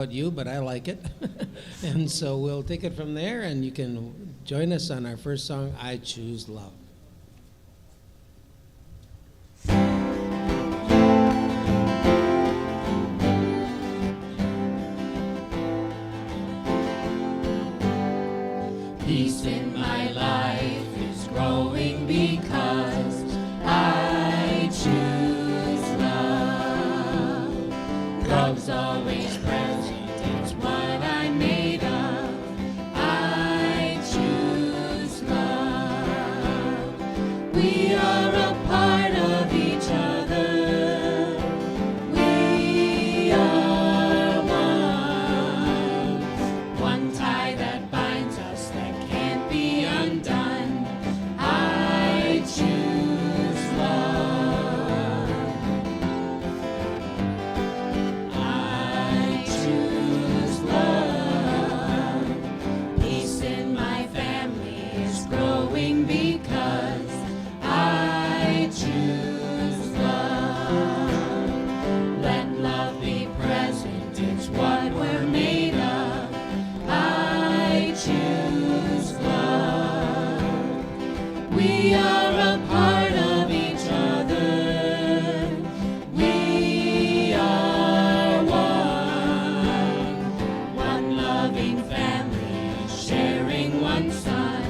about you, but I like it. And so we'll take it from there, and you can join us on our first song, I Choose Love. Peace in my life is growing because I choose love. Love's always present, it's what I'm made of. I choose love. We are a part of each other. We are one. One tie that binds us that can't be undone. I choose love. I choose love. Peace in my family is growing because I choose love. Let love be present, it's what we're made of. I choose love. We are a part of each other. We are one loving family, sharing one son.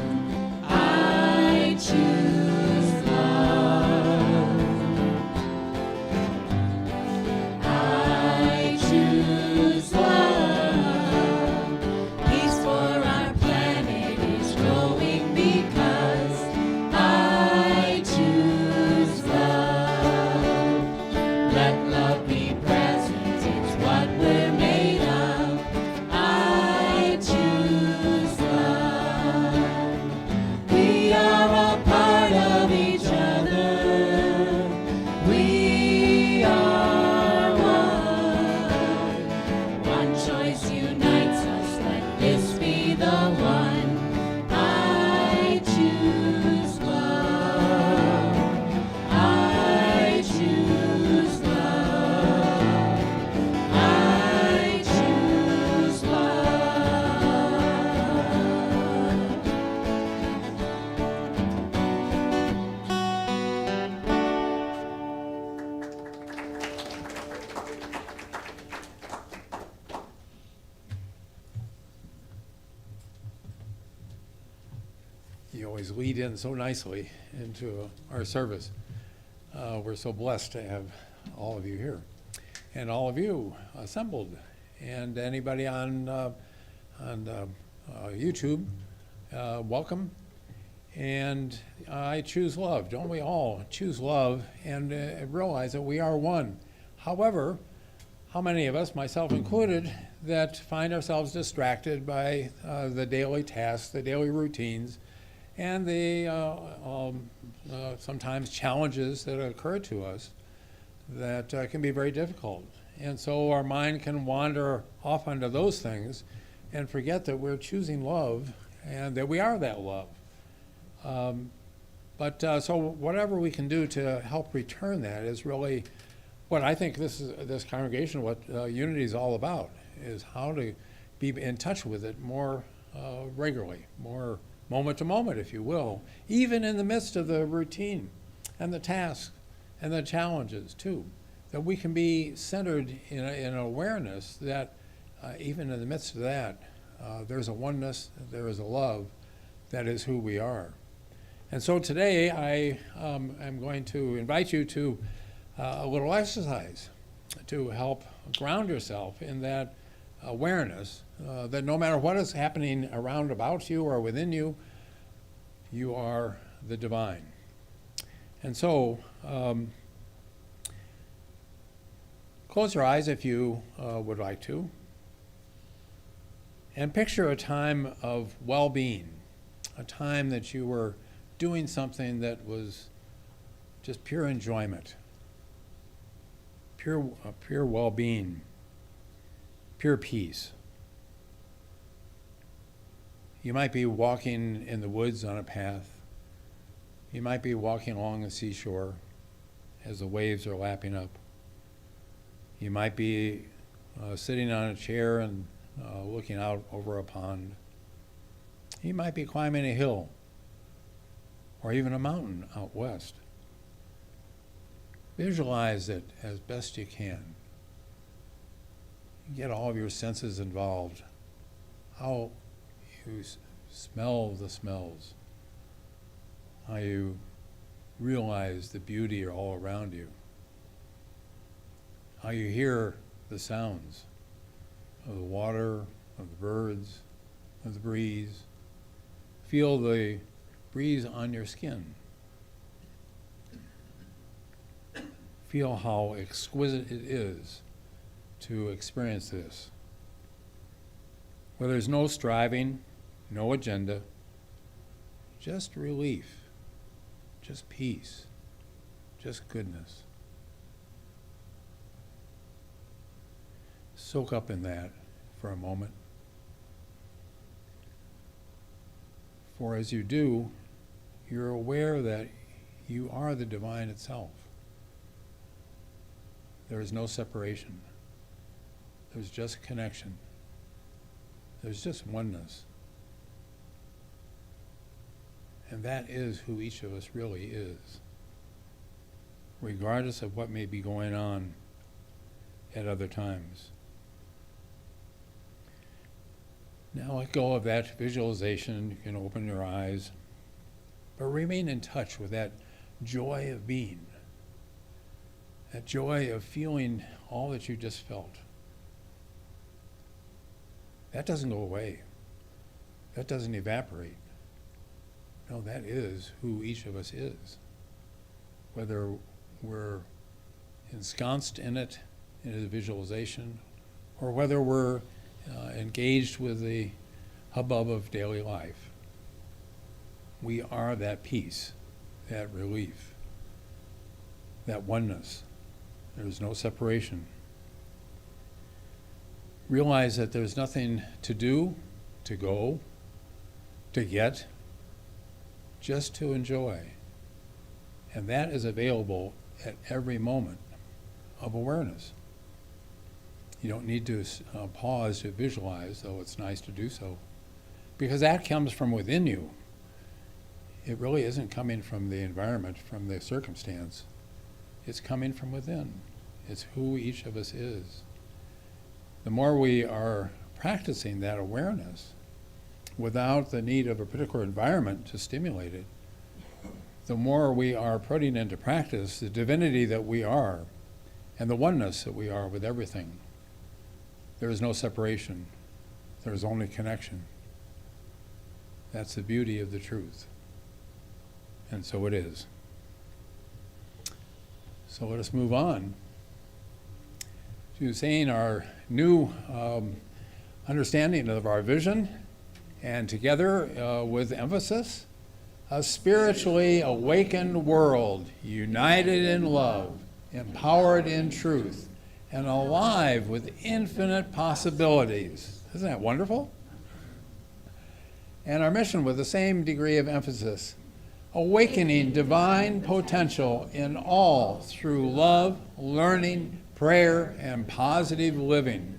I choose love. I choose love. Peace for our planet is growing because I choose love. Let love be present, it's what we're made of. I choose love. We are a part of each other. We are one. One choice unites us, let this be the one. I choose love. I choose love. I choose love. You always lead in so nicely into our service. We're so blessed to have all of you here and all of you assembled, and anybody on YouTube, welcome. And I choose love. Don't we all choose love and realize that we are one? However, how many of us, myself included, that find ourselves distracted by the daily tasks, the daily routines, and the sometimes challenges that occur to us that can be very difficult. And so our mind can wander off onto those things and forget that we're choosing love and that we are that love. So whatever we can do to help return that is really what I think this congregation, what unity is all about, is how to be in touch with it more regularly, more moment to moment, if you will, even in the midst of the routine and the tasks and the challenges too, that we can be centered in an awareness that even in the midst of that, there's a oneness, there is a love that is who we are. And so today I am going to invite you to a little exercise to help ground yourself in that awareness that no matter what is happening around about you or within you, you are the divine. And so close your eyes if you would like to, and picture a time of well-being, a time that you were doing something that was just pure enjoyment, pure well-being, pure peace. You might be walking in the woods on a path. You might be walking along the seashore as the waves are lapping up. You might be sitting on a chair and looking out over a pond. He might be climbing a hill or even a mountain out west. Visualize it as best you can. Get all of your senses involved. How you smell the smells. How you realize the beauty all around you. How you hear the sounds of the water, of the birds, of the breeze. Feel the breeze on your skin. Feel how exquisite it is to experience this. Where there's no striving, no agenda, just relief, just peace, just goodness. Soak up in that for a moment. For as you do, you're aware that you are the divine itself. There is no separation. There's just connection. There's just oneness. And that is who each of us really is, regardless of what may be going on at other times. Now let go of that visualization. You can open your eyes, but remain in touch with that joy of being, that joy of feeling all that you just felt. That doesn't go away. That doesn't evaporate. No, that is who each of us is. Whether we're ensconced in it, in a visualization, or whether we're engaged with the hubbub of daily life. We are that peace, that relief, that oneness. There's no separation. Realize that there's nothing to do, to go, to get, just to enjoy. And that is available at every moment of awareness. You don't need to pause to visualize, though it's nice to do so, because that comes from within you. It really isn't coming from the environment, from the circumstance. It's coming from within. It's who each of us is. The more we are practicing that awareness without the need of a particular environment to stimulate it, the more we are putting into practice the divinity that we are and the oneness that we are with everything. There is no separation. There is only connection. That's the beauty of the truth. And so it is. So let us move on to saying our new understanding of our vision, and together with emphasis, a spiritually awakened world, united in love, empowered in truth, and alive with infinite possibilities. Isn't that wonderful? And our mission with the same degree of emphasis, awakening divine potential in all through love, learning, prayer, and positive living.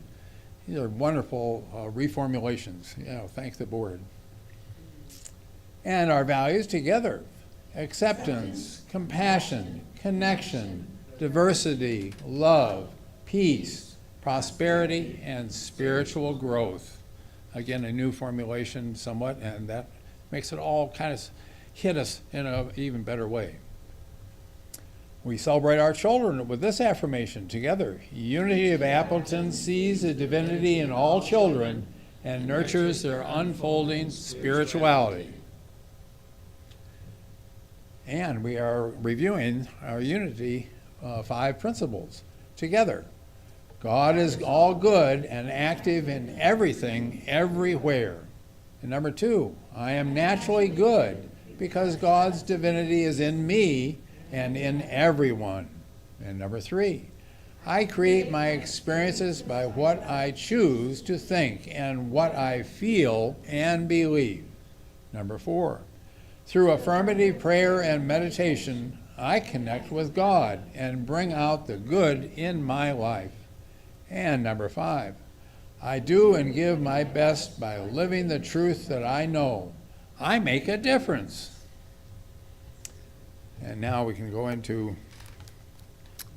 These are wonderful reformulations. Thank the board. And our values together: acceptance, compassion, connection, diversity, love, peace, prosperity, and spiritual growth. Again, a new formulation somewhat, and that makes it all kind of hit us in an even better way. We celebrate our children with this affirmation together. Unity of Appleton sees the divinity in all children and nurtures their unfolding spirituality. And we are reviewing our Unity 5 principles together. God is all good and active in everything, everywhere. And number 2, I am naturally good because God's divinity is in me and in everyone. And number 3, I create my experiences by what I choose to think and what I feel and believe. Number 4, through affirmative prayer and meditation, I connect with God and bring out the good in my life. And number 5, I do and give my best by living the truth that I know. I make a difference. And now we can go into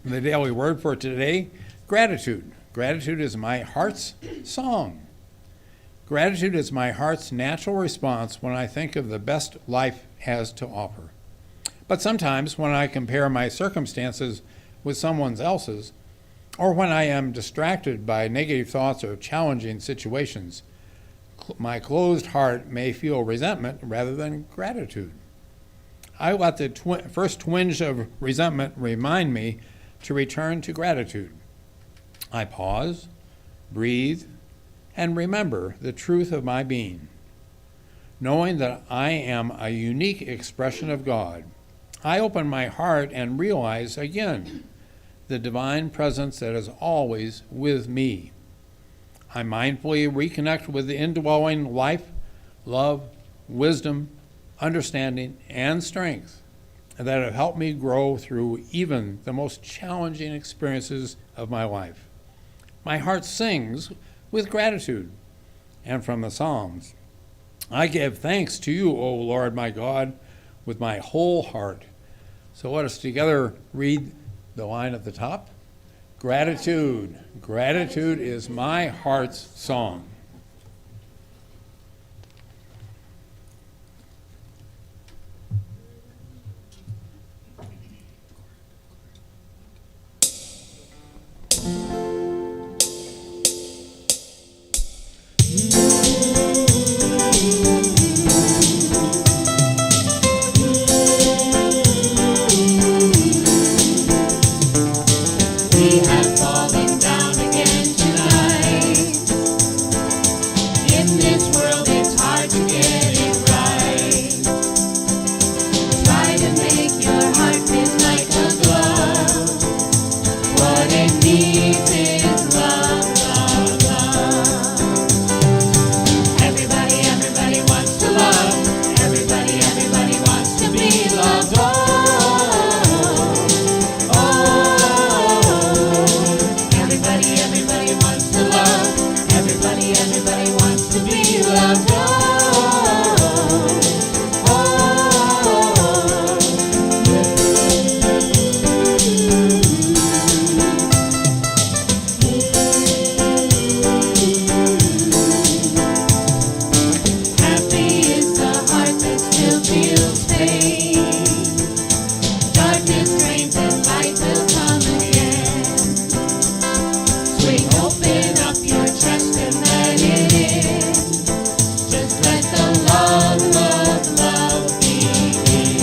the daily word for today, gratitude. Gratitude is my heart's song. Gratitude is my heart's natural response when I think of the best life has to offer. But sometimes when I compare my circumstances with someone else's, or when I am distracted by negative thoughts or challenging situations, my closed heart may feel resentment rather than gratitude. I let the first twinge of resentment remind me to return to gratitude. I pause, breathe, and remember the truth of my being. Knowing that I am a unique expression of God, I open my heart and realize again the divine presence that is always with me. I mindfully reconnect with the indwelling life, love, wisdom, understanding, and strength that have helped me grow through even the most challenging experiences of my life. My heart sings with gratitude. And from the Psalms, I give thanks to you, O Lord my God, with my whole heart. So let us together read the line at the top. Gratitude. Gratitude is my heart's song. We have fallen down again tonight. In this world it's hard to get it right. Try to make your heart feel like a glove. What it needs is love, love, love. Everybody wants to love. Everybody wants to be loved. Everybody wants to love. Everybody wants to be loved. Happy is the heart that still feels pain. Darkness reigns and light will come again. Swing open up your chest and let it in. Just let the love, love, love begin.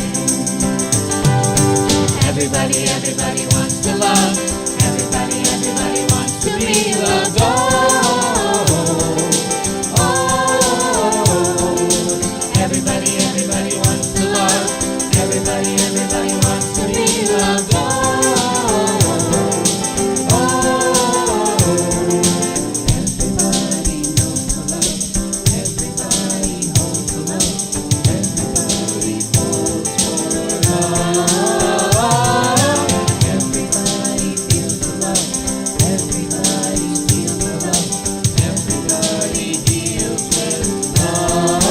Everybody wants to love. Everybody wants to be loved. Everybody wants to love. Everybody wants to be loved. Everybody knows the love. Everybody holds the love. Everybody falls for love. Everybody feels the love. Everybody feels the love. Everybody deals with love.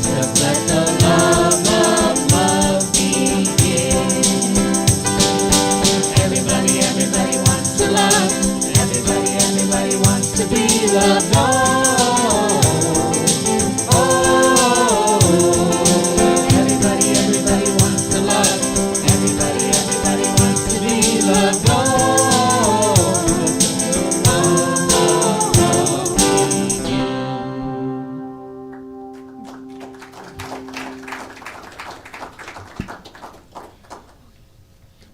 Just let the love, love, love begin. Everybody wants to love. Everybody wants to be loved. Everybody wants to love. Everybody wants to be loved.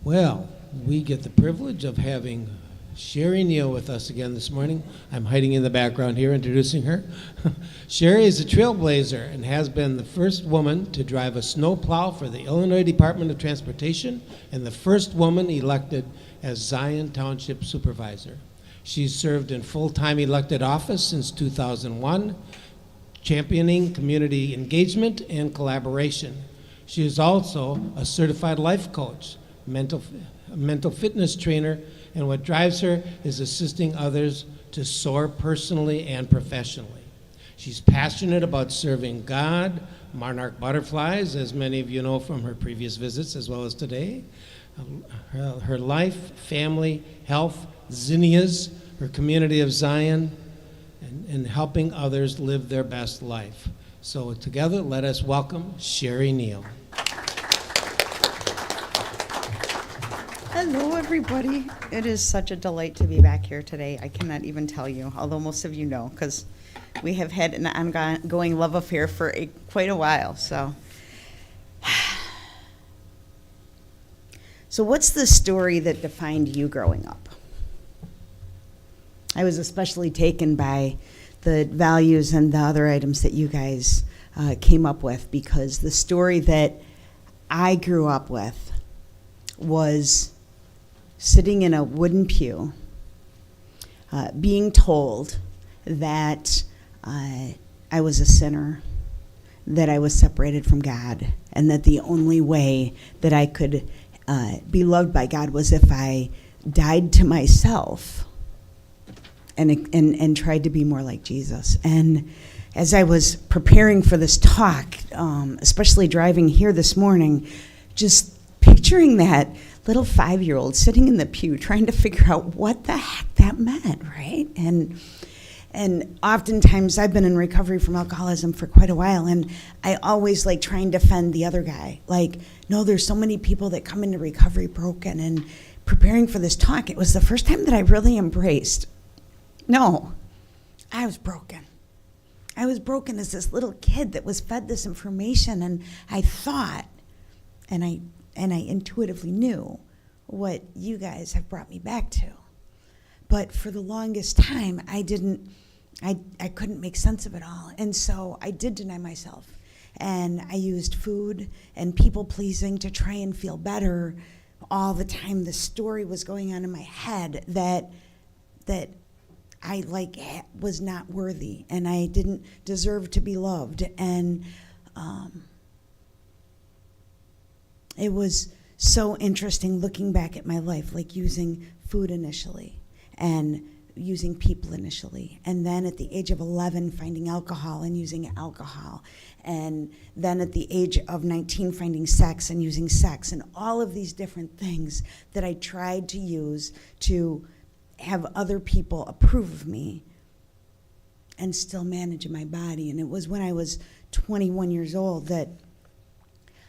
Well, we get the privilege of having Cheri Neal with us again this morning. I'm hiding in the background here, introducing her. Cheri is a trailblazer and has been the first woman to drive a snowplow for the Illinois Department of Transportation and the first woman elected as Zion Township Supervisor. She's served in full-time elected office since 2001, championing community engagement and collaboration. She is also a certified life coach, mental fitness trainer, and what drives her is assisting others to soar personally and professionally. She's passionate about serving God, Monarch butterflies, as many of you know from her previous visits as well as today, her life, family, health, Zinnias, her community of Zion, and helping others live their best life. So together, let us welcome Cheri Neal. Hello, everybody. It is such a delight to be back here today. I cannot even tell you, although most of you know, because we have had an ongoing love affair for quite a while. So what's the story that defined you growing up? I was especially taken by the values and the other items that you guys came up with, because the story that I grew up with was sitting in a wooden pew, being told that I was a sinner, that I was separated from God, and that the only way that I could be loved by God was if I died to myself and tried to be more like Jesus. And as I was preparing for this talk, especially driving here this morning, just picturing that little 5-year-old sitting in the pew trying to figure out what the heck that meant, right? And oftentimes I've been in recovery from alcoholism for quite a while, and I always like try and defend the other guy. Like, no, there's so many people that come into recovery broken. And preparing for this talk, it was the first time that I really embraced, no, I was broken. I was broken as this little kid that was fed this information, and I thought, and I intuitively knew what you guys have brought me back to. But for the longest time, I couldn't make sense of it all. And so I did deny myself. And I used food and people pleasing to try and feel better all the time. The story was going on in my head that I was not worthy and I didn't deserve to be loved. And it was so interesting looking back at my life, like using food initially and using people initially. And then at the age of 11, finding alcohol and using alcohol. And then at the age of 19, finding sex and using sex. And all of these different things that I tried to use to have other people approve of me and still manage my body. And it was when I was 21 years old that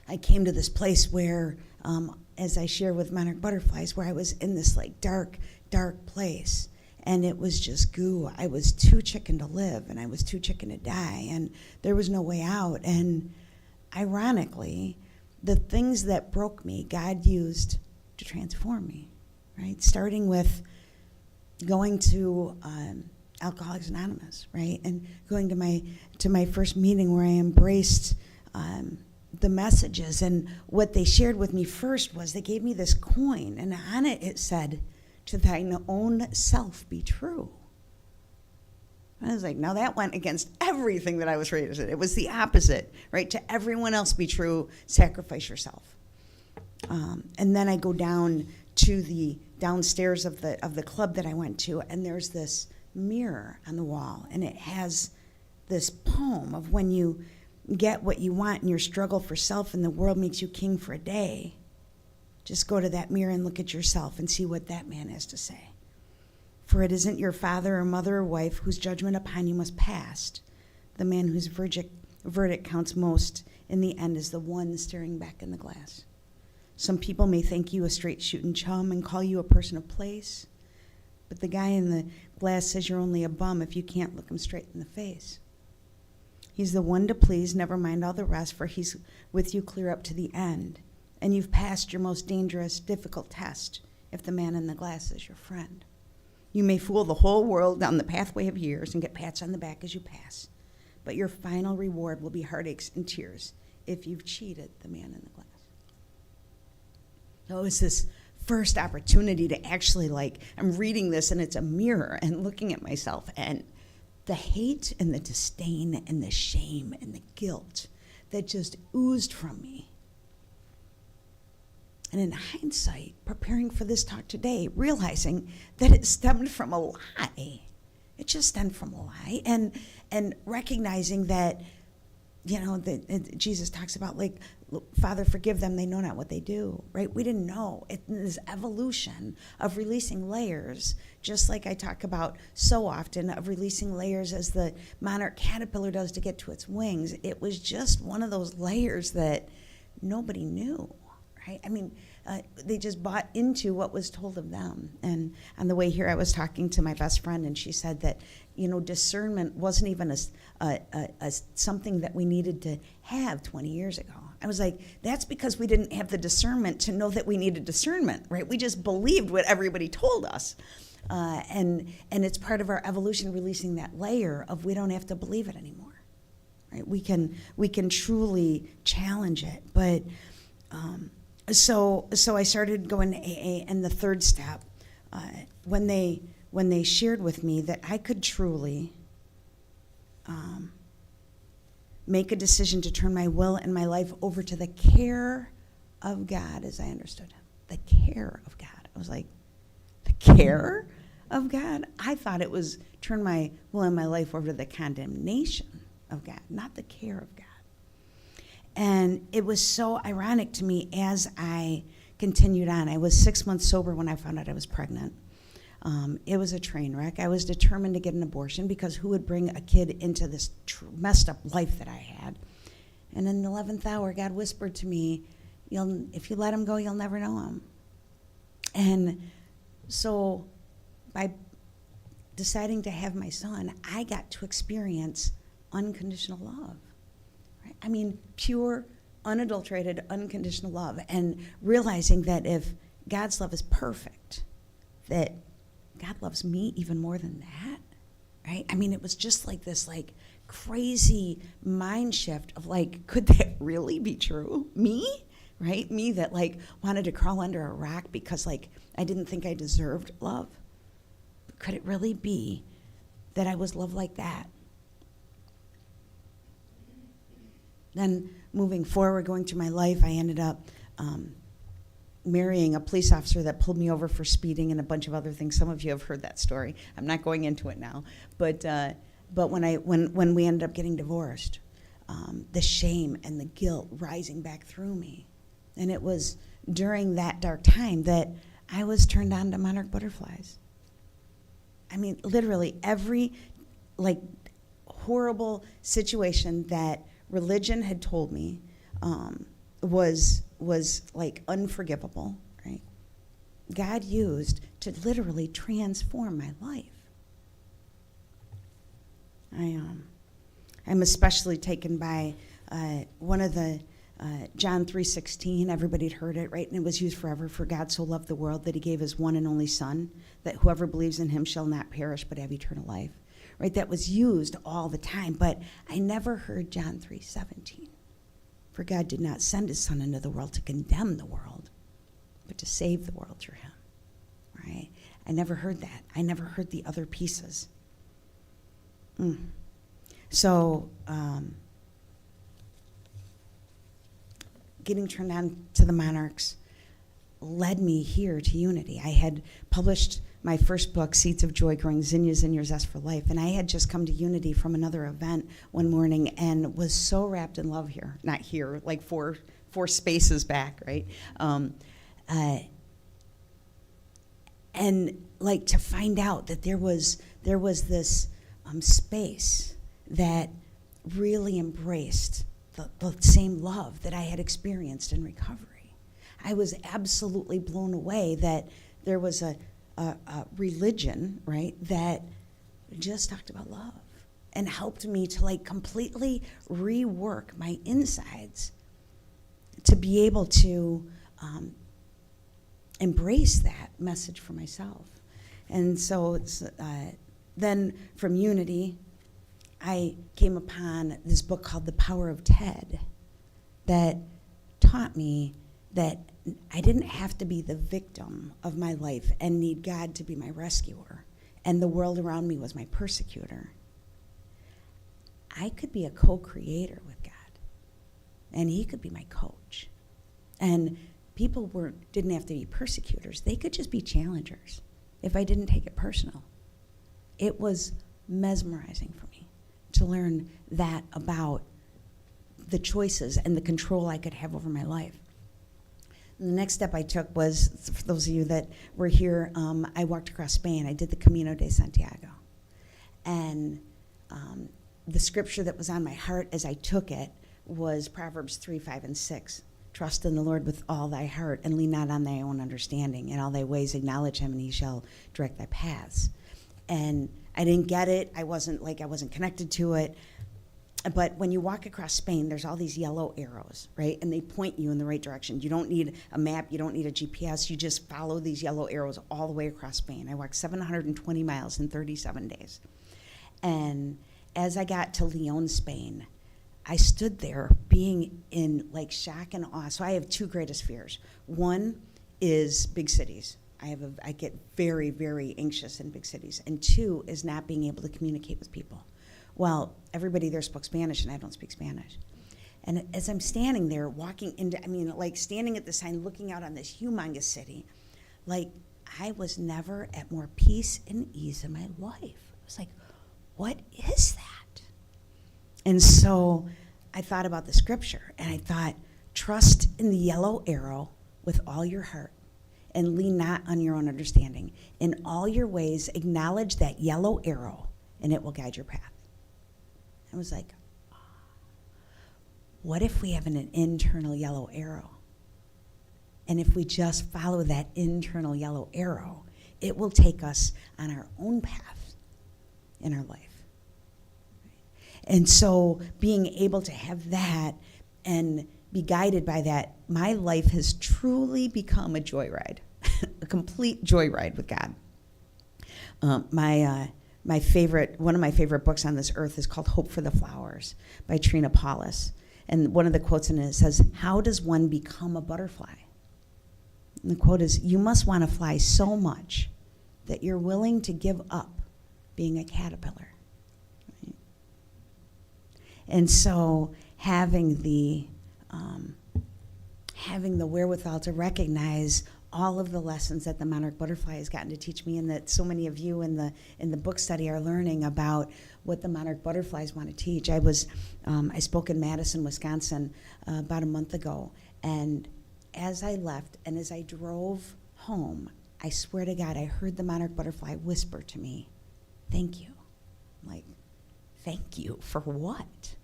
I came to this place where, as I share with Monarch Butterflies, where I was in this like dark place, and it was just goo. I was too chicken to live, and I was too chicken to die, and there was no way out. And ironically, the things that broke me, God used to transform me, right? Starting with going to Alcoholics Anonymous, right? And going to my first meeting where I embraced the messages. And what they shared with me first was they gave me this coin, and on it said, "To thine own self be true." And I was like, now that went against everything that I was raised in. It was the opposite, right? To everyone else be true, sacrifice yourself. And then I go down to the downstairs of the club that I went to, and there's this mirror on the wall, and it has this poem of when you get what you want in your struggle for self and the world makes you king for a day, just go to that mirror and look at yourself and see what that man has to say. For it isn't your father or mother or wife whose judgment upon you must pass. The man whose verdict counts most in the end is the one staring back in the glass. Some people may think you a straight shooting chum and call you a person of place, but the guy in the glass says you're only a bum if you can't look him straight in the face. He's the one to please, never mind all the rest, for he's with you clear up to the end. And you've passed your most dangerous, difficult test if the man in the glass is your friend. You may fool the whole world down the pathway of years and get pats on the back as you pass, but your final reward will be heartaches and tears if you've cheated the man in the glass. So it's this first opportunity to actually, I'm reading this and it's a mirror and looking at myself, and the hate and the disdain and the shame and the guilt that just oozed from me And in hindsight, preparing for this talk today, realizing that it stemmed from a lie. It just stemmed from a lie. And recognizing that, that Jesus talks about, like, Father, forgive them, they know not what they do, right? We didn't know. This evolution of releasing layers, just like I talk about so often, of releasing layers as the monarch caterpillar does to get to its wings. It was just one of those layers that nobody knew. Right? I mean, they just bought into what was told of them. And on the way here, I was talking to my best friend, and she said that, discernment wasn't even a something that we needed to have 20 years ago. I was like, that's because we didn't have the discernment to know that we needed discernment, right? We just believed what everybody told us. And it's part of our evolution, releasing that layer of we don't have to believe it anymore, right? We can truly challenge it. But So I started going to AA, and the third step, when they shared with me that I could truly make a decision to turn my will and my life over to the care of God, as I understood him, the care of God. I was like, the care of God? I thought it was turn my will and my life over to the condemnation of God, not the care of God. And it was so ironic to me as I continued on. I was 6 months sober when I found out I was pregnant. It was a train wreck. I was determined to get an abortion because who would bring a kid into this messed up life that I had? And in the 11th hour, God whispered to me, if you let him go, you'll never know him. And so by deciding to have my son, I got to experience unconditional love. I mean, pure, unadulterated, unconditional love. And realizing that if God's love is perfect, that God loves me even more than that, right? I mean, it was just like this, like, crazy mind shift of, like, could that really be true? Me, right? Me that, like, wanted to crawl under a rock because, like, I didn't think I deserved love. But could it really be that I was loved like that? Then moving forward, going through my life, I ended up marrying a police officer that pulled me over for speeding and a bunch of other things. Some of you have heard that story. I'm not going into it now. But when we ended up getting divorced, the shame and the guilt rising back through me. And it was during that dark time that I was turned on to monarch butterflies. I mean, literally every, like, horrible situation that religion had told me was like unforgivable, right? God used to literally transform my life. I'm especially taken by one of the John 3:16. Everybody'd heard it, right? And it was used forever. For God so loved the world that he gave his one and only Son, that whoever believes in him shall not perish but have eternal life. Right, that was used all the time, but I never heard John 3:17. For God did not send his Son into the world to condemn the world, but to save the world through him. Right? I never heard that. I never heard the other pieces. So, getting turned on to the Monarchs led me here to Unity. I had published my first book, Seeds of Joy, Growing Zinnias in Your Zest for Life. And I had just come to Unity from another event one morning and was so wrapped in love here. Not here, like four spaces back, right? And like to find out that there was this space that really embraced the same love that I had experienced in recovery. I was absolutely blown away that there was a religion, right, that just talked about love and helped me to, like, completely rework my insides to be able to embrace that message for myself. And so then from Unity, I came upon this book called The Power of Ted that taught me that I didn't have to be the victim of my life and need God to be my rescuer, and the world around me was my persecutor. I could be a co-creator with God, and he could be my coach. And people didn't have to be persecutors. They could just be challengers if I didn't take it personal. It was mesmerizing for me to learn that about the choices and the control I could have over my life. And the next step I took was, for those of you that were here, I walked across Spain. I did the Camino de Santiago. And the scripture that was on my heart as I took it was Proverbs 3, 5, and 6. Trust in the Lord with all thy heart and lean not on thy own understanding. In all thy ways acknowledge him and he shall direct thy paths. And I didn't get it. I wasn't connected to it. But when you walk across Spain, there's all these yellow arrows, right? And they point you in the right direction. You don't need a map. You don't need a GPS. You just follow these yellow arrows all the way across Spain. I walked 720 miles in 37 days. And as I got to Leon, Spain, I stood there being in like shock and awe. So I have two greatest fears. One is big cities. I get very, very anxious in big cities. And two is not being able to communicate with people. Well, everybody there spoke Spanish, and I don't speak Spanish. And as I'm standing there, standing at the sign, looking out on this humongous city, like, I was never at more peace and ease in my life. I was like, what is that? And so I thought about the scripture, and I thought, trust in the yellow arrow with all your heart, and lean not on your own understanding. In all your ways, acknowledge that yellow arrow, and it will guide your path. I was like, what if we have an internal yellow arrow? And if we just follow that internal yellow arrow, it will take us on our own path in our life. And so being able to have that and be guided by that, my life has truly become a joyride, a complete joyride with God. One of my favorite books on this earth is called Hope for the Flowers by Trina Paulus. And one of the quotes in it says, how does one become a butterfly? And the quote is, you must want to fly so much that you're willing to give up being a caterpillar. Right? And so having the wherewithal to recognize all of the lessons that the Monarch butterfly has gotten to teach me, and that so many of you in the book study are learning about what the Monarch butterflies want to teach. I spoke in Madison, Wisconsin about a month ago, and as I left and as I drove home, I swear to God, I heard the Monarch butterfly whisper to me, thank you. I'm like, thank you for what?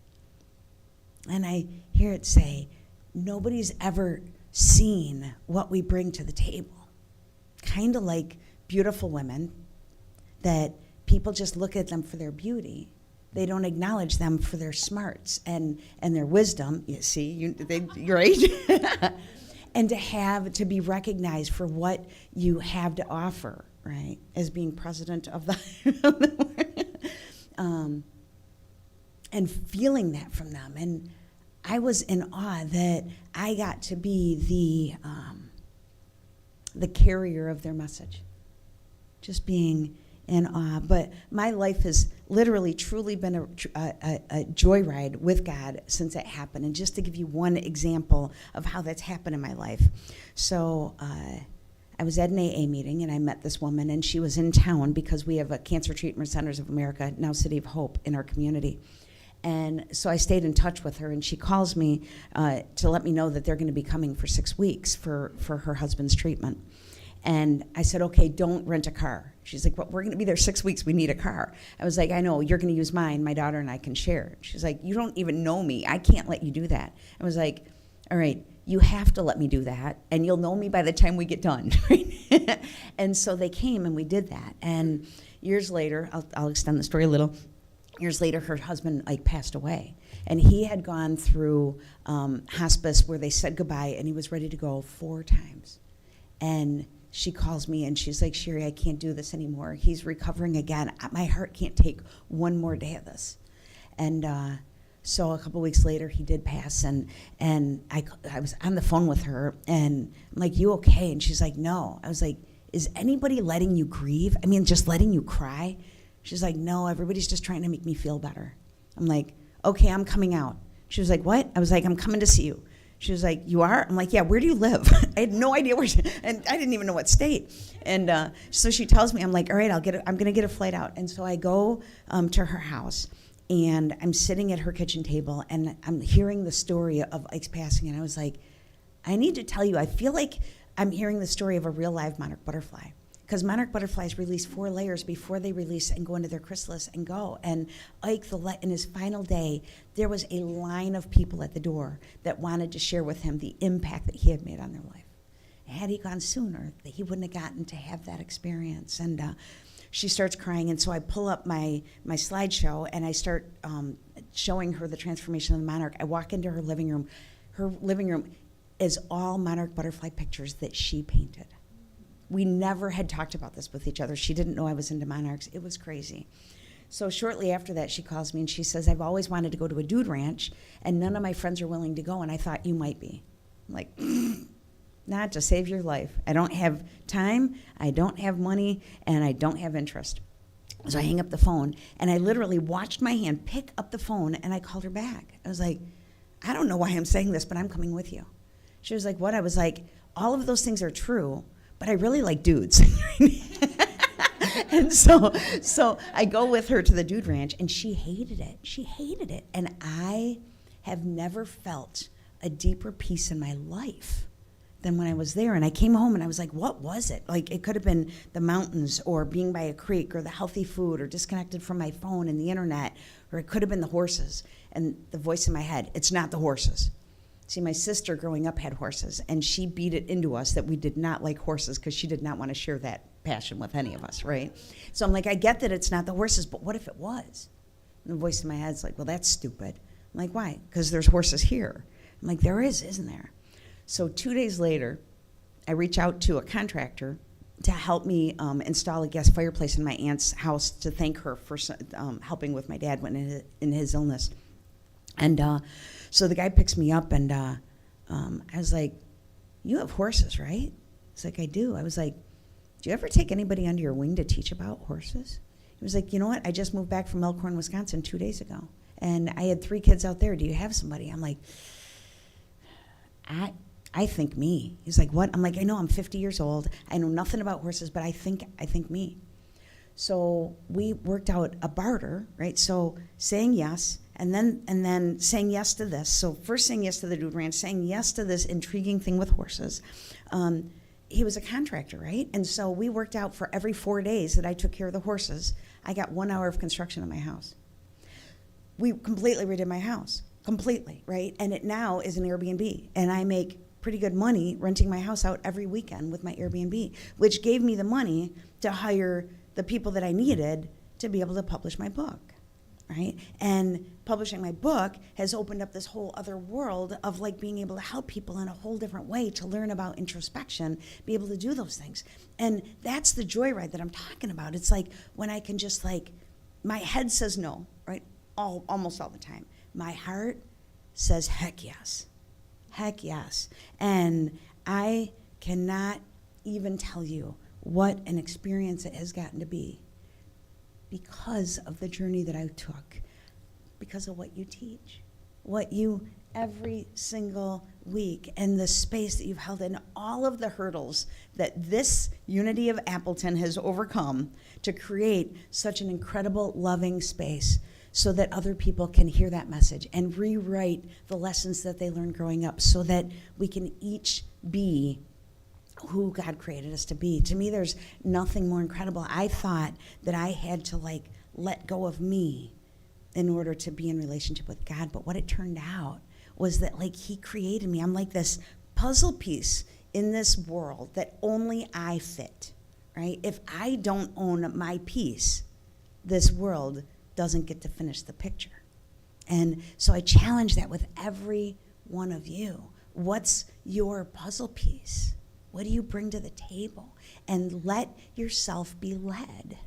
And I hear it say, nobody's ever seen what we bring to the table. Kind of like beautiful women that people just look at them for their beauty. They don't acknowledge them for their smarts and their wisdom. You see, you're right. And to be recognized for what you have to offer, right? As being president of the and feeling that from them. And I was in awe that I got to be the carrier of their message. Just being in awe. But my life has literally, truly been a joyride with God since it happened. And just to give you one example of how that's happened in my life. So I was at an AA meeting, and I met this woman, and she was in town because we have a Cancer Treatment Centers of America, now City of Hope, in our community. And so I stayed in touch with her, and she calls me to let me know that they're going to be coming for 6 weeks for her husband's treatment. And I said, okay, don't rent a car. She's like, well, we're going to be there 6 weeks. We need a car. I was like, I know. You're going to use mine. My daughter and I can share. She's like, you don't even know me. I can't let you do that. I was like, all right, you have to let me do that, and you'll know me by the time we get done. And so they came, and we did that. And years later, I'll extend the story a little. Years later, her husband passed away, and he had gone through hospice where they said goodbye, and he was ready to go 4 times. And she calls me, and she's like, Cheri, I can't do this anymore. He's recovering again. My heart can't take one more day of this. And so a couple weeks later, he did pass, and I was on the phone with her, and I'm like, you okay? And she's like, no. I was like, is anybody letting you grieve? I mean, just letting you cry? She's like, no, everybody's just trying to make me feel better. I'm like, okay, I'm coming out. She was like, what? I was like, I'm coming to see you. She was like, you are? I'm like, yeah, where do you live? I had no idea where and I didn't even know what state. And so she tells me, I'm like, all right, I'm going to get a flight out. And so I go to her house, and I'm sitting at her kitchen table, and I'm hearing the story of Ike's passing, and I was like, I need to tell you, I feel like I'm hearing the story of a real live monarch butterfly. Because monarch butterflies release 4 layers before they release and go into their chrysalis and go. And Ike, in his final day, there was a line of people at the door that wanted to share with him the impact that he had made on their life. Had he gone sooner, he wouldn't have gotten to have that experience. And she starts crying, and so I pull up my slideshow, and I start showing her the transformation of the monarch. I walk into her living room. Her living room is all monarch butterfly pictures that she painted. We never had talked about this with each other. She didn't know I was into monarchs. It was crazy. So shortly after that, she calls me and she says, I've always wanted to go to a dude ranch, and none of my friends are willing to go, and I thought you might be. I'm like, not to save your life. I don't have time, I don't have money, and I don't have interest. So I hang up the phone, and I literally watched my hand pick up the phone, and I called her back. I was like, I don't know why I'm saying this, but I'm coming with you. She was like, what? I was like, all of those things are true, but I really like dudes. And so I go with her to the dude ranch, and she hated it. She hated it. And I have never felt a deeper peace in my life than when I was there. And I came home, and I was like, what was it? Like, it could have been the mountains, or being by a creek, or the healthy food, or disconnected from my phone and the internet, or it could have been the horses. And the voice in my head, it's not the horses. See, my sister growing up had horses, and she beat it into us that we did not like horses because she did not want to share that passion with any of us, right? So I'm like, I get that it's not the horses, but what if it was? And the voice in my head's like, well, that's stupid. I'm like, why? Because there's horses here. I'm like, there is, isn't there? So 2 days later, I reach out to a contractor to help me install a gas fireplace in my aunt's house to thank her for helping with my dad when in his illness. And so the guy picks me up, and I was like, you have horses, right? He's like, I do. I was like, do you ever take anybody under your wing to teach about horses? He was like, you know what? I just moved back from Elkhorn, Wisconsin 2 days ago, and I had 3 kids out there. Do you have somebody? I'm like, I think me. He's like, what? I'm like, I know, I'm 50 years old. I know nothing about horses, but I think me. So we worked out a barter, right? So saying yes, and then saying yes to this. So first saying yes to the dude ranch, saying yes to this intriguing thing with horses. He was a contractor, right? And so we worked out for every 4 days that I took care of the horses, I got 1 hour of construction in my house. We completely redid my house, completely, right? And it now is an Airbnb, and I make pretty good money renting my house out every weekend with my Airbnb, which gave me the money to hire the people that I needed to be able to publish my book, right? And publishing my book has opened up this whole other world of like being able to help people in a whole different way to learn about introspection, be able to do those things. And that's the joyride that I'm talking about. It's like when I can just like, my head says no, right? Almost all the time. My heart says heck yes. Heck yes. And I cannot even tell you what an experience it has gotten to be because of the journey that I took, because of what you teach, what you every single week, and the space that you've held, and all of the hurdles that this Unity of Appleton has overcome to create such an incredible, loving space so that other people can hear that message and rewrite the lessons that they learned growing up so that we can each be who God created us to be. To me, there's nothing more incredible. I thought that I had to like let go of me in order to be in relationship with God, but what it turned out was that like he created me. I'm like this puzzle piece in this world that only I fit, right? If I don't own my piece, this world doesn't get to finish the picture. And so I challenge that with every one of you. What's your puzzle piece? What do you bring to the table? And let yourself be led,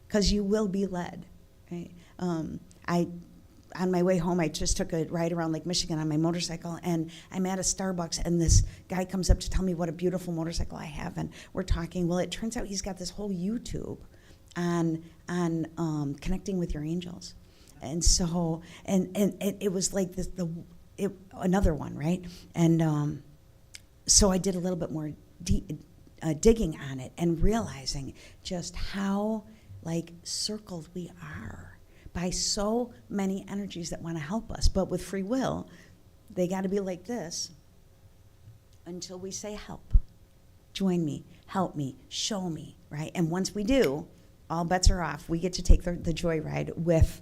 because you will be led, right? On my way home, I just took a ride around Lake Michigan on my motorcycle, and I'm at a Starbucks, and this guy comes up to tell me what a beautiful motorcycle I have, and we're talking. Well, it turns out he's got this whole YouTube on connecting with your angels, and so and it was like this, another one, right? And so I did a little bit more digging on it and realizing just how like circled we are by so many energies that want to help us. But with free will, they got to be like this until we say help. Join me, help me, show me, right? And once we do, all bets are off. We get to take the joyride with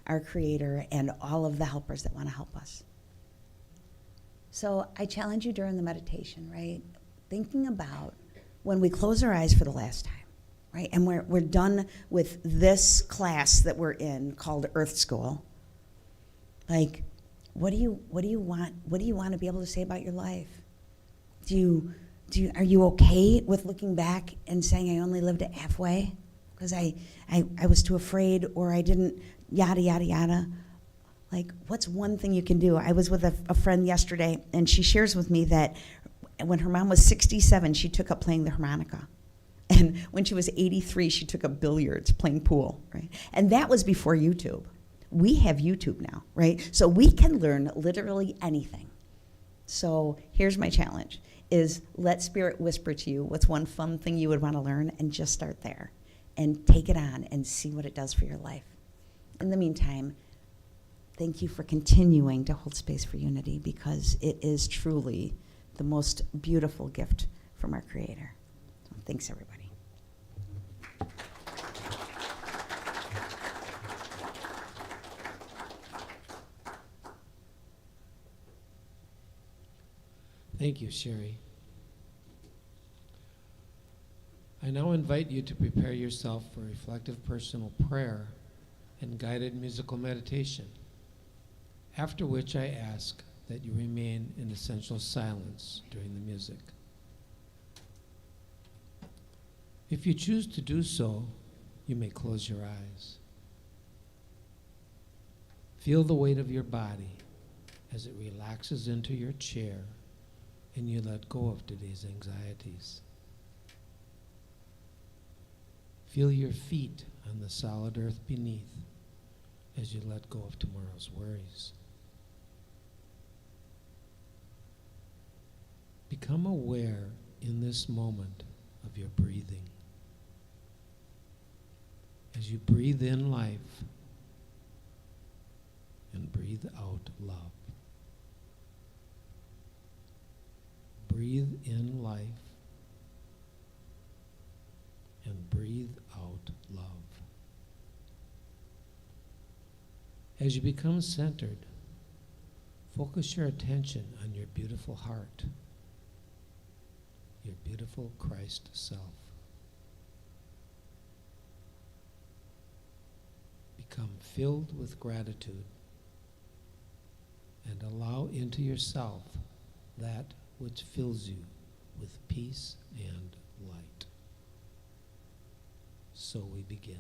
our Creator and all of the helpers that want to help us. So I challenge you during the meditation, right? Thinking about when we close our eyes for the last time, right? And we're done with this class that we're in called Earth School. Like, what do you want to be able to say about your life? Are you okay with looking back and saying I only lived it halfway because I was too afraid, or I didn't, yada yada yada? Like, what's one thing you can do? I was with a friend yesterday, and she shares with me that when her mom was 67, she took up playing the harmonica. And when she was 83, she took up billiards, playing pool, right? And that was before YouTube. We have YouTube now, right? So we can learn literally anything. So here's my challenge, is let Spirit whisper to you what's one fun thing you would want to learn, and just start there and take it on and see what it does for your life. In the meantime, thank you for continuing to hold space for unity, because it is truly the most beautiful gift from our Creator. So thanks, everybody. Thank you, Cheri. I now invite you to prepare yourself for reflective personal prayer and guided musical meditation, after which I ask that you remain in essential silence during the music. If you choose to do so, you may close your eyes. Feel the weight of your body as it relaxes into your chair and you let go of today's anxieties. Feel your feet on the solid earth beneath as you let go of tomorrow's worries. Become aware in this moment of your breathing. As you breathe in life and breathe out love. Breathe in life and breathe out love. As you become centered, focus your attention on your beautiful heart, your beautiful Christ self. Become filled with gratitude and allow into yourself that which fills you with peace and light. So we begin.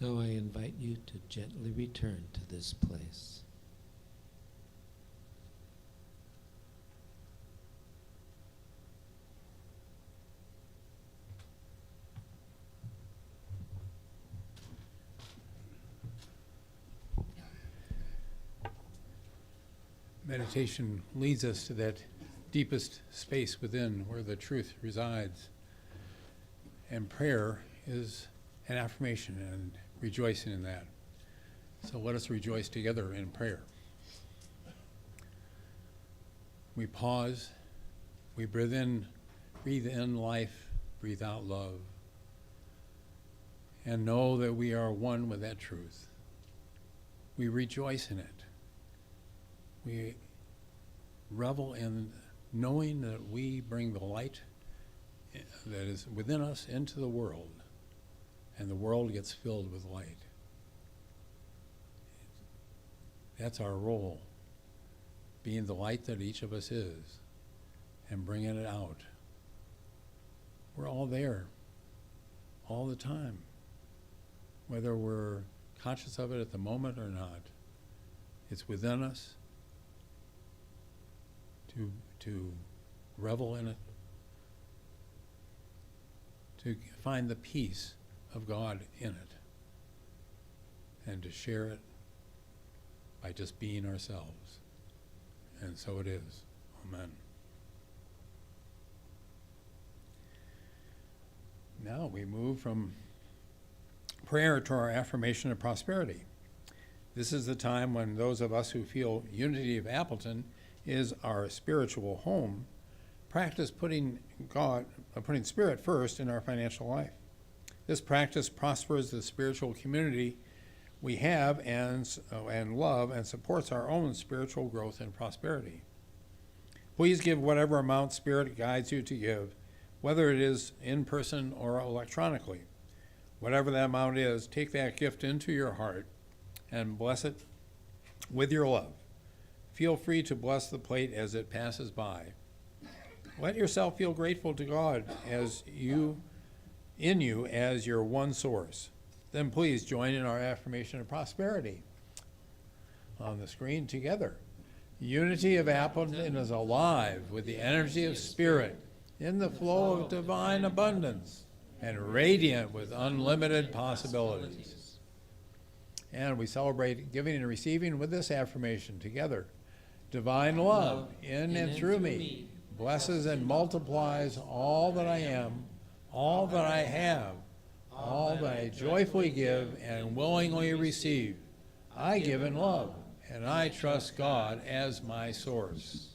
Now I invite you to gently return to this place. Meditation leads us to that deepest space within where the truth resides. And prayer is an affirmation and rejoicing in that. So let us rejoice together in prayer. We pause, we breathe in life, breathe out love, and know that we are one with that truth. We rejoice in it. We revel in knowing that we bring the light that is within us into the world, and the world gets filled with light. That's our role, being the light that each of us is and bringing it out. We're all there, all the time, whether we're conscious of it at the moment or not. It's within us to revel in it, to find the peace of God in it, and to share it by just being ourselves. And so it is. Amen. Now we move from prayer to our affirmation of prosperity. This is the time when those of us who feel Unity of Appleton is our spiritual home, practice putting Spirit first in our financial life. This practice prospers the spiritual community we have and love, and supports our own spiritual growth and prosperity. Please give whatever amount Spirit guides you to give, whether it is in person or electronically. Whatever that amount is, take that gift into your heart and bless it with your love. Feel free to bless the plate as it passes by. Let yourself feel grateful to God in you as your one source. Then please join in our affirmation of prosperity on the screen together. Unity of Appleton is alive with the energy of Spirit in the flow of divine abundance and radiant with unlimited possibilities. And we celebrate giving and receiving with this affirmation together. Divine love in and through me blesses and multiplies all that I am, all that I have, all that I joyfully give and willingly receive. I give in love, and I trust God as my source.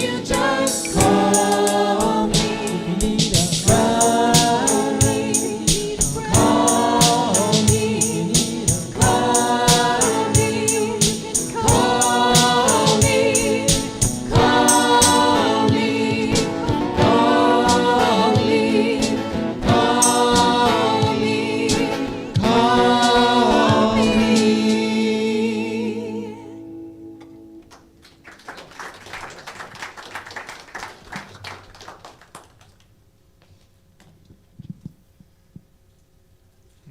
you just call me. If you need a Call me. Call me. Call me. Call me. Call me. Call me. Call me. Call me.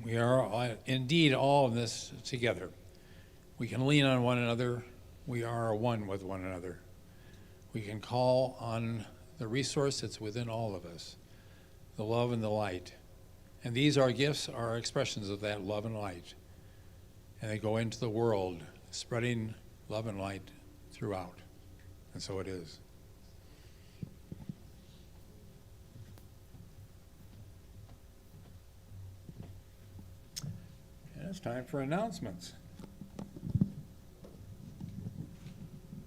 We are indeed all in this together. We can lean on one another. We are one with one another. We can call on the resource that's within all of us, the love and the light. And these are gifts, are expressions of that love and light. And they go into the world, spreading love and light throughout. And so it is. And it's time for announcements.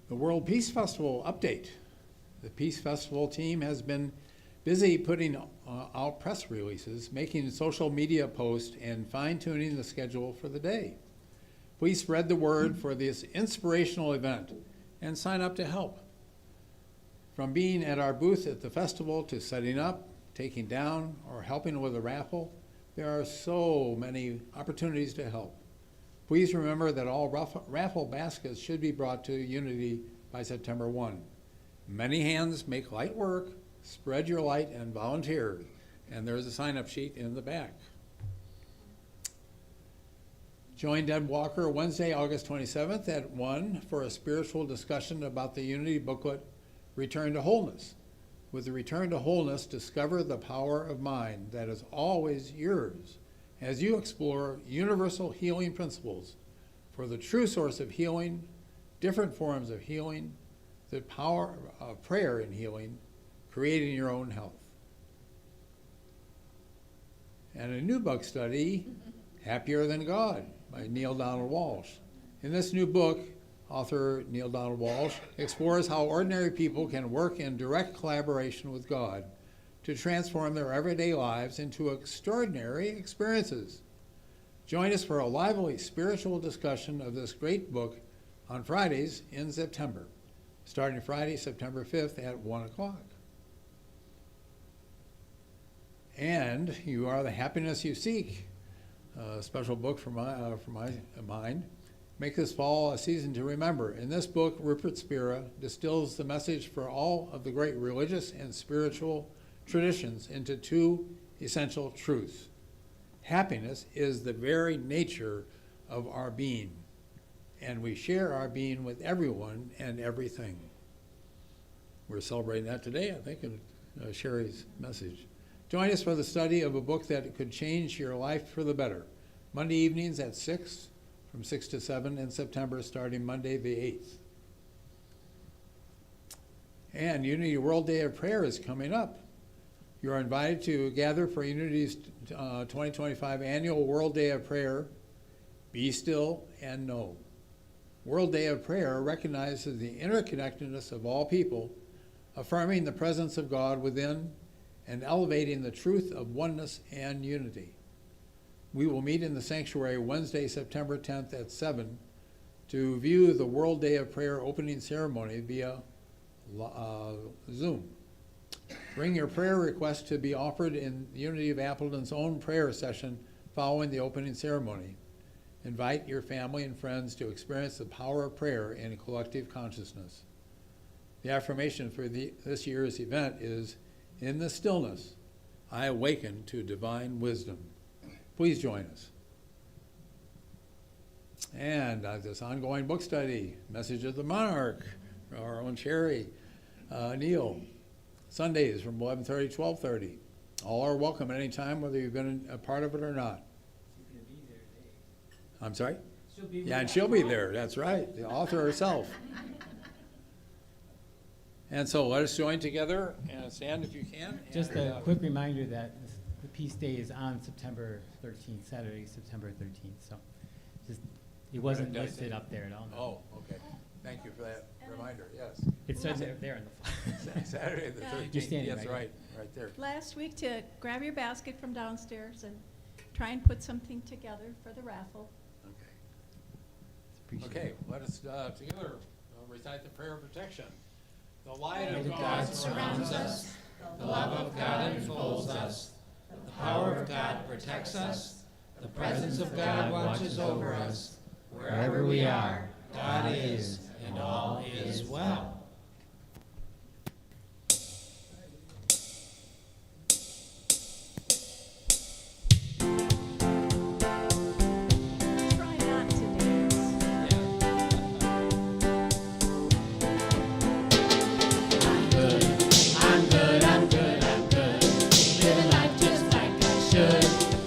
The World Peace Festival update. The Peace Festival team has been busy putting out press releases, making social media posts, and fine-tuning the schedule for the day. Please spread the word for this inspirational event and sign up to help. From being at our booth at the festival to setting up, taking down, or helping with a raffle, there are so many opportunities to help. Please remember that all raffle baskets should be brought to Unity by September 1. Many hands make light work. Spread your light and volunteer. And there's a sign-up sheet in the back. Join Deb Walker Wednesday, August 27th at 1 for a spiritual discussion about the Unity booklet, Return to Wholeness. With the Return to Wholeness, discover the power of mind that is always yours as you explore universal healing principles for the true source of healing, different forms of healing, the power of prayer in healing, creating your own health. And a new book study, Happier Than God, by Neil Donald Walsh. In this new book, author Neil Donald Walsh explores how ordinary people can work in direct collaboration with God to transform their everyday lives into extraordinary experiences. Join us for a lively spiritual discussion of this great book on Fridays in September, starting Friday, September 5th at 1 o'clock. And You Are the Happiness You Seek, a special book for my mind. Make this fall a season to remember. In this book, Rupert Spira distills the message for all of the great religious and spiritual traditions into two essential truths. Happiness is the very nature of our being, and we share our being with everyone and everything. We're celebrating that today, I think, in Cheri's message. Join us for the study of a book that could change your life for the better. Monday evenings at 6, from 6 to 7 in September, starting Monday the 8th. And Unity World Day of Prayer is coming up. You are invited to gather for Unity's 2025 annual World Day of Prayer. Be still and know. World Day of Prayer recognizes the interconnectedness of all people, affirming the presence of God within and elevating the truth of oneness and unity. We will meet in the sanctuary Wednesday, September 10th at 7 to view the World Day of Prayer opening ceremony via Zoom. Bring your prayer request to be offered in Unity of Appleton's own prayer session following the opening ceremony. Invite your family and friends to experience the power of prayer in collective consciousness. The affirmation for this year's event is, "In the stillness, I awaken to divine wisdom." Please join us. And this ongoing book study, Message of the Monarch, our own Cheri Neal, Sundays from 11:30 to 12:30. All are welcome at any time, whether you've been a part of it or not. She's going to be there today. I'm sorry? She'll be Yeah, and she'll be there. That's right, the author herself. And so let us join together and stand if you can. Just and, a quick reminder that the Peace Day is on September 13th, Saturday, September 13th. So just, it wasn't Did I listed say- up there at all. No. Oh, okay. Thank you for that reminder, yes. It says it there in the Saturday the Yeah. 13th, You're standing that's right right there. Last week to grab your basket from downstairs and try and put something together for the raffle. Okay. Okay, let us together recite the prayer of protection. The light Light of of God surrounds us, the love of God enfolds us, the power of God protects us, the presence of God watches over us. Wherever we are, God is, and all is well. Try not to dance. I'm good, I'm good, I'm good, I'm good. Living life just like I should.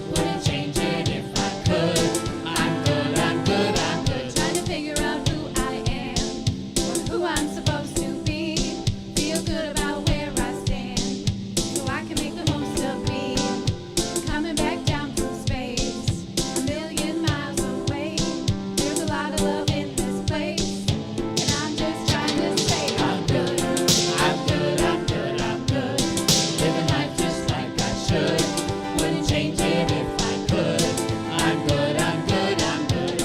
Wouldn't change it if I could. I'm good, I'm good, I'm good. Trying to figure out who I am or who I'm supposed to be. Feel good about where I stand so I can make the most of me. Coming back down from space, a million miles away. There's a lot of love in this place, and I'm just trying to say I'm good, I'm good, I'm good, I'm good. Living life just like I should. Wouldn't change it if I could. I'm good, I'm good, I'm good.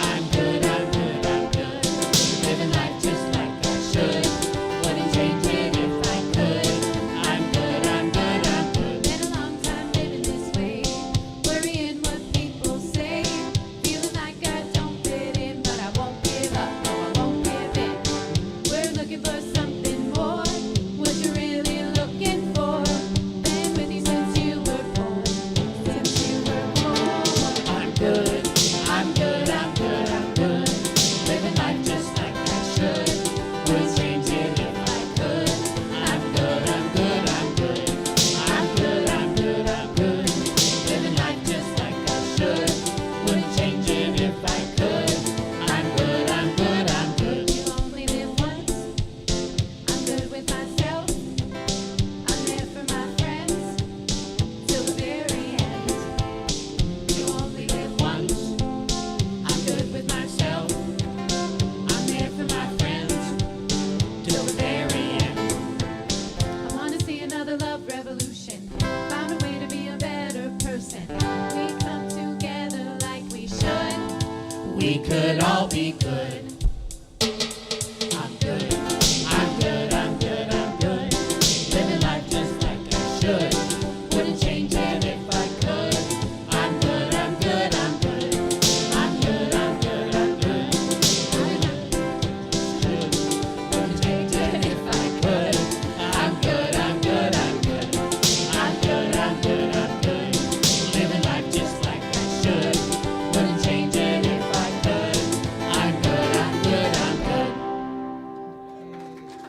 I'm good, I'm good, I'm good. Living life just like I should. Wouldn't change it if I could. I'm good, I'm good, I'm good. Been a long time living this way, worrying what people say. Feeling like I don't fit in, but I won't give up, no, I won't give in. We're looking for something more. What you really looking for? Been with you since you were born, since you were born. I'm good, I'm good, I'm good, I'm good. Living life just like I should. Would change it if I could. I'm good, I'm good, I'm good. I'm good, I'm good, I'm good. Living life just like I should. Wouldn't change it if I could. I'm good, I'm good, I'm good. You only live once. I'm good with myself. I'm there for my friends till the very end. You only live once. I'm good with myself. I'm there for my friends till the very end. I wanna see another love revolution. Found a way to be a better person. We come together like we should. We could all be good.